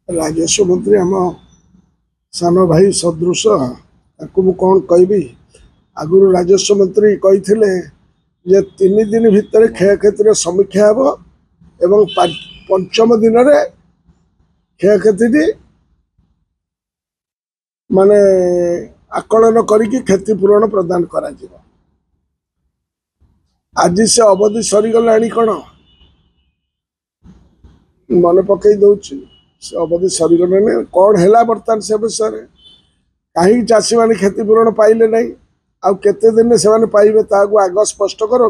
राजस्व मंत्री आम सान भाई सदृश ताकू कौन कहबी आगुरी राजस्व मंत्री कही तीन दिन भितर क्षय क्षति समीक्षा हे एवं पंचम दिन में क्षय क्षति माने आकलन करिकी क्षतिपूरण प्रदान करा जिवो। आज से अवधि सरीगला कौन मन पकई दौची से अवधि सरीगले कौन है बर्तमान से विषय कहीं चाषी मैंने क्षतिपूरण पाइले ना आउ केते दिन से पाइबे ताकू आग स्पष्ट कर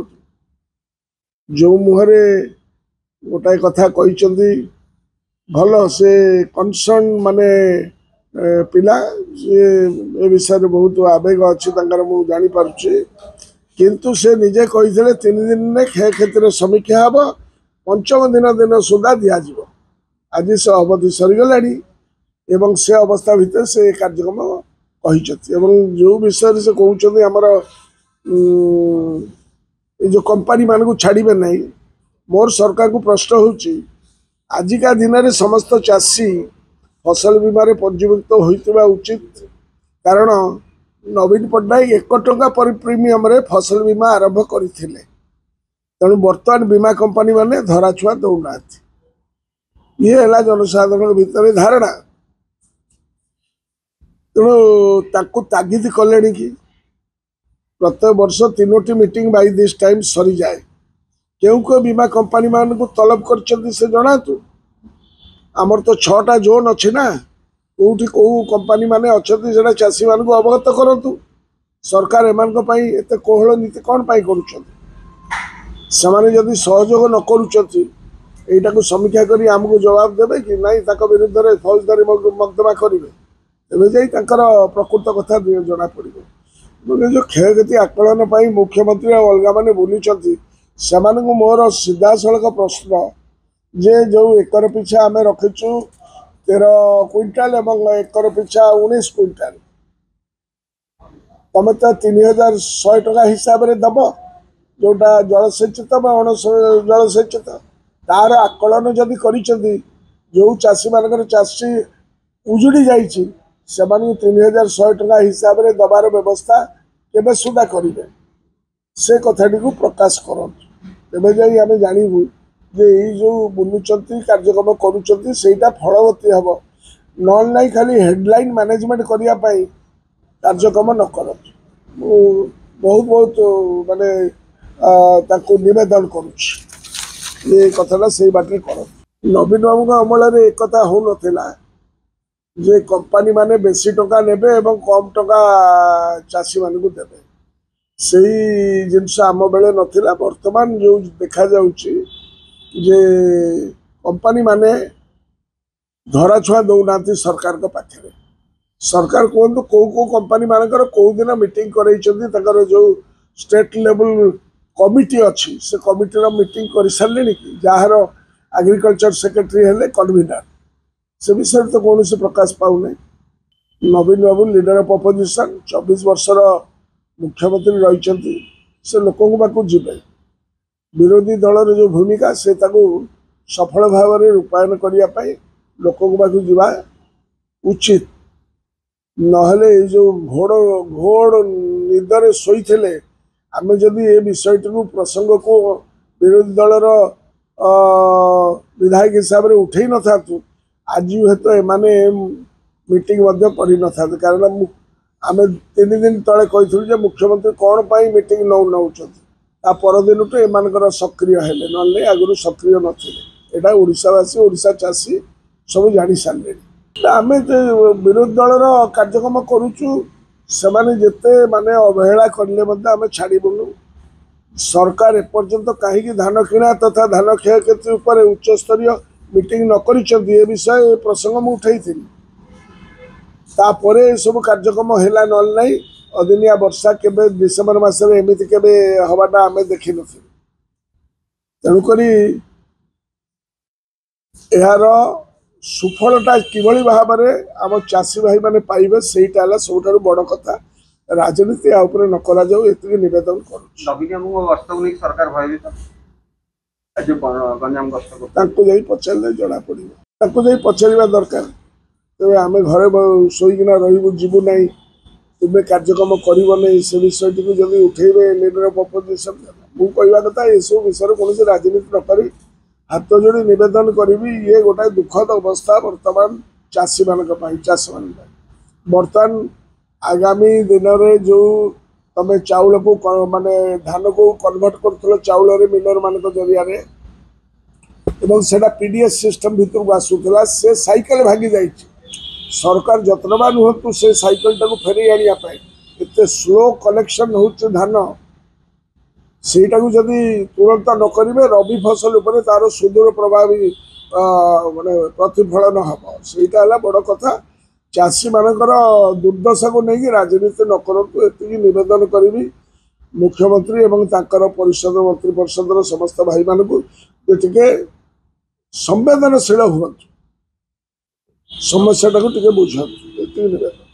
जो मुहरे गोटाए कथा कही भल से कनसर्न माने पिला ए विषय बहुत आवेग अच्छी मु जानी पारुछि किंतु से निजे कही तीन दिन में क्षय क्षतिर समीक्षा हे पंचम दिन सुधा दिज्व। आज से अवधि सरीगला एवं से अवस्था भितर से कार्यक्रम कही जो विषय से कहते आमर जो कंपनी मान को छाड़े ना मोर सरकार को प्रश्न होची आजिका दिन में समस्त चाषी फसल बीमार पंजीभुक्त होता उचित कारण नवीन पट्टनायक 1 टंका प्रीमियम रे फसल बीमा आरंभ करते तेणु बर्तमान बीमा कंपनी माने धरा छुआ दौना ये है जनसाधारण भितर धारणा तेणु तागिद कले कि प्रत्येक वर्ष 3टी मीटिंग बाय दिस टाइम सरी जाए क्यों बीमा कंपनी मान को तलब कर जनातु आमर तो 6टा जोन अच्छी ना कौटी कौ कंपनी माने अच्छा चाषी मान को अवगत करूँ सरकार एम कोहल नीति कौन कर सहयोग न कर समीक्षा कर आमको जवाब देवे कि नहीं विरुद्ध में फौजदारी मकदमा करेंगे तेज जा प्रकृत कथा जना पड़ो जो क्षय क्षति आकलन पर मुख्यमंत्री अलग मैंने बुली से मोर सीधा सड़क प्रश्न जे जो एकर पिछा आम रखीचु 13 क्विंटाल एवं एकर पिछा 19 क्विंटाल तुम तो 3100 टका हिसाब से दब जोटा जलसेचित अण जलसेचित तार आकलन जदि कर जो चाषी मान चाषी उजुड़ी जाइए 3100 टका हिसाब से दबार व्यवस्था केबे सुधा करेंगे से कथाटी को प्रकाश कर तेज जाए जानबू जे जो बुलुंट कार्यक्रम करुँचा फलवती हम ना खाली हेडलाइन मैनेजमेंट करने कार्यक्रम न कर बहुत बहुत माने नवेदन करुँच ये कथाटा से बाटे कर नवीन बाबू अमल एक कथा हो ना जे कंपनी माने बेसी टंका नेबे एवं कम टंका चाषी मान को देवे से जिनस आम बेले नथिला वर्तमान जो देखा जाउची जे कंपनी माने धरा छुआ दौना सरकार को पाखे सरकार कहतु कौ कंपनी मानकर कौ दिन मीटिंग कर जो स्टेट लेवल कमिटी अच्छी से कमिटीर मीटिंग कर सारे कि जार एग्रीकल्चर सेक्रेटरी हेले कन्वीनर से विषय तो कौन से प्रकाश पाऊना नवीन बाबू लीडर ऑफ अपोजिशन 24 वर्षर मुख्यमंत्री रही से लोक पाक जीवे विरोधी दलर जो भूमिका से सफल भाव में रूपायन करने लोक पाक जावा उचित नहले जो घोड़ निदर शोते आम जदि ये विषय प्रसंग को विरोधी दलर विधायक हिसाब से उठे न था आज हेतु तो एमाने मीटिंग कर न था कारण आम 3 दिन तले कही मुख्यमंत्री कौन पाई मीटिंग नौ परदिन टू एम सक्रिय हेले ना आगुरी सक्रिय ना ओडावासी ओडा चाषी सब जानी सारे आम विरोधी दलर कार्यक्रम करुचु से जिते माने अवहेला कले आम छाड़बुनु सरकार एपर्यंत कहीं धान किणा तथा धान क्षय क्षति उपर उच्चस्तरीय मीटिंग न कर विषय प्रसंग मुझे तापर सब कार्यक्रम है ना अदिनिया वर्षा केबे डिसेम्बर मासरे एमिति केबे हवाटा आमे देखि नथि तेणुक यार सुफलता किभली भाव में आम चाषी भाई मैंने पाइबे सेटा है सबुठ बड़ कथा राजनीति न करा जाऊ एति निवेदन करूँ पचारे जना पड़ो। ତାକୁ ଯାଇ ପଚାରିବା ଦରକାର। ତେବେ ଆମେ ଘରେ ଶୋଇକିନା ରହିବୁ ଯିବୁ ନାହିଁ, ତୁମେ କାର୍ଯ୍ୟକ୍ରମ କରିବ ନାହିଁ, ସେ ବିଷୟଟିକୁ ଯଦି ଉଠେଇବେ ଲିଡର ଅଫ୍ ଅପୋଜିସନ୍, ମୁଁ କହିବା କଥା ଏସବୁ ବିଷୟରେ କୌଣସି ରାଜନୀତି ନ କରି ହାତ ଯୋଡ଼ି ନିବେଦନ କରିବି, ଇଏ ଗୋଟାଏ ଦୁଃଖଦ ଅବସ୍ଥା ବର୍ତ୍ତମାନ ଚାଷୀମାନଙ୍କ ପାଇଁ, ଚାଷୀମାନଙ୍କ ପାଇଁ। ବର୍ତ୍ତମାନ ଆଗାମୀ ଦିନରେ ଯେଉଁ ତମେ ଚାଉଳକୁ ମାନେ ଧାନକୁ କନଭର୍ଟ କରୁଥିଲ ଚାଉଳରେ ମିଲରମାନଙ୍କ ଜରିଆରେ, ଏବଂ ସେଟା ପିଡିଏସ୍ ସିଷ୍ଟମ ଭିତରକୁ ଆସୁଥିଲା, ସେ ସାଇକେଲ ଭାଙ୍ଗି ଯାଇଛି। ସରକାର ଯତ୍ନବାନ ହୁଅନ୍ତୁ ସେ ସାଇକେଲଟାକୁ ଫେରେଇ ଆଣିବା ପାଇଁ। ଏତେ ସ୍ଲୋ କଲେକ୍ସନ ହେଉଛି ଧାନ, ସେଇଟାକୁ ଯଦି ତୁରନ୍ତ ନ କରିବେ ରବି ଫସଲ ଉପରେ ତାର ସୁଦୂର ପ୍ରଭାବୀ ମାନେ ପ୍ରତିଫଳନ ହେବ। ସେଇଟା ହେଲା ବଡ଼ କଥା। ଚାଷୀମାନଙ୍କର ଦୁର୍ଦ୍ଦଶାକୁ ନେଇକି ରାଜନୀତି ନ କରନ୍ତୁ, ଏତିକି ନିବେଦନ କରିବି ମୁଖ୍ୟମନ୍ତ୍ରୀ ଏବଂ ତାଙ୍କର ପରିଷଦ ମନ୍ତ୍ରୀ ପରିଷଦର ସମସ୍ତ ଭାଇମାନଙ୍କୁ ଯେ ଟିକେ ସମ୍ବେଦନଶୀଳ ହୁଅନ୍ତୁ, ସମସ୍ୟାଟାକୁ ଟିକେ ବୁଝନ୍ତୁ, ଏତିକି ନିବେଦନ।